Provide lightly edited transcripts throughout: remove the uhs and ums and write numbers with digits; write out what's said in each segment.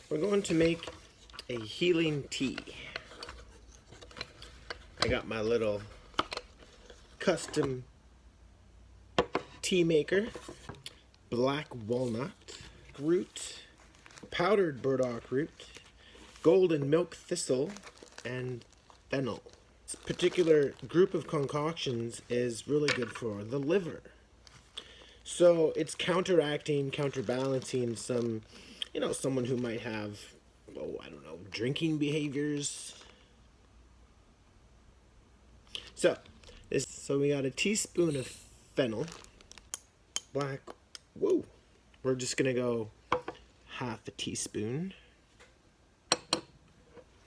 We're going to make a healing tea. I got my little custom tea maker, black walnut root, powdered burdock root, golden milk thistle, and fennel. This particular group of concoctions is really good for the liver. So it's counterbalancing some, someone who might have, drinking behaviors. So we got a teaspoon of fennel, we're just gonna go half a teaspoon.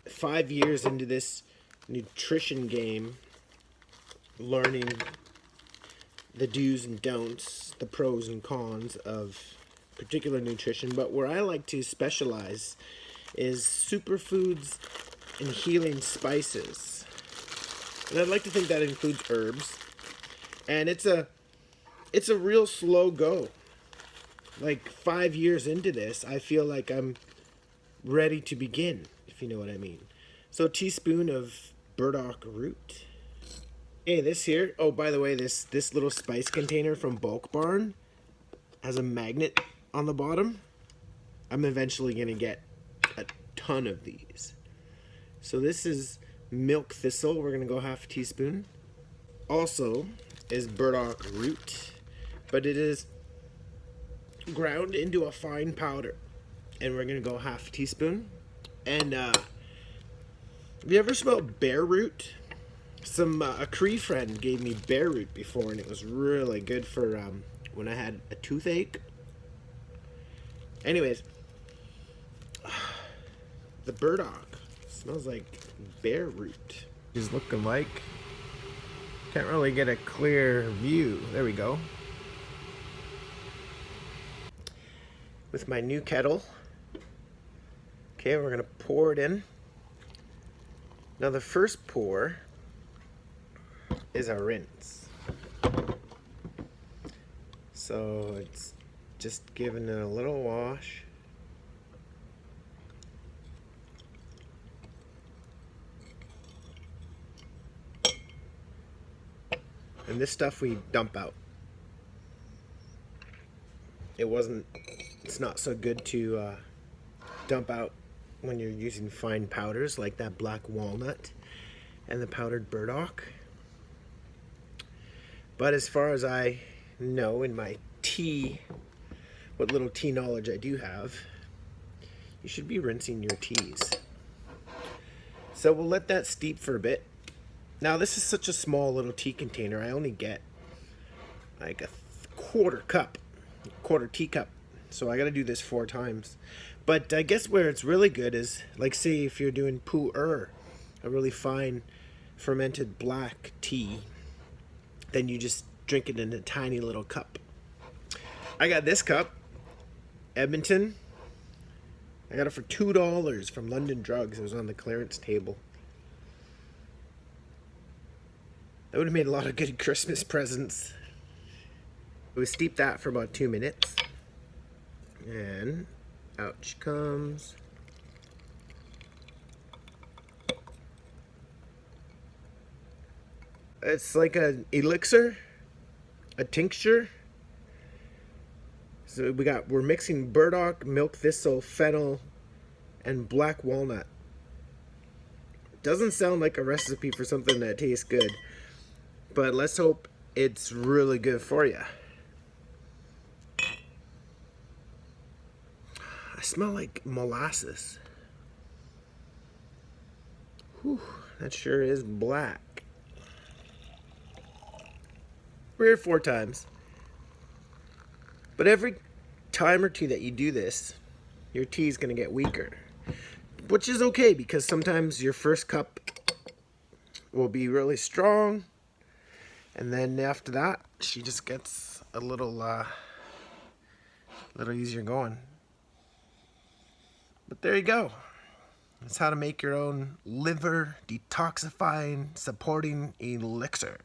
5 years into this nutrition game, learning the do's and don'ts, the pros and cons of particular nutrition, but where I like to specialize is superfoods and healing spices. And I'd like to think that includes herbs. And it's a real slow go. Like 5 years into this, I feel like I'm ready to begin, if you know what I mean. So a teaspoon of burdock root. Hey, this here, oh, by the way, this little spice container from Bulk Barn has a magnet on the bottom. I'm eventually going to get a ton of these. So this is milk thistle. We're going to go half a teaspoon. Also is burdock root, but it is ground into a fine powder. And we're going to go half a teaspoon. And have you ever smelled bear root? A Cree friend gave me bear root before, and it was really good for when I had a toothache. Anyways, the burdock smells like bear root. He's looking like. Can't really get a clear view. There we go. With my new kettle. Okay, we're gonna pour it in. Now the first pour is a rinse. So it's just giving it a little wash. And this stuff we dump out. It's not so good to dump out when you're using fine powders like that black walnut and the powdered burdock. But as far as I know in my tea, what little tea knowledge I do have, you should be rinsing your teas. So we'll let that steep for a bit. Now this is such a small little tea container. I only get like a quarter teacup. So I gotta do this 4 times. But I guess where it's really good is, like, say if you're doing pu'er, a really fine fermented black tea, then you just drink it in a tiny little cup. I got this cup, Edmonton. I got it for $2 from London Drugs. It was on the clearance table. That would have made a lot of good Christmas presents. We steep that for about 2 minutes. And out she comes. It's like an elixir, a tincture. So we're mixing burdock, milk thistle, fennel, and black walnut. Doesn't sound like a recipe for something that tastes good, but let's hope it's really good for you. I smell like molasses. Whew, that sure is black. 3 or 4 times. But every time or two that you do this, your tea is going to get weaker. Which is okay, because sometimes your first cup will be really strong. And then after that, she just gets a little easier going. But there you go. That's how to make your own liver detoxifying supporting elixir.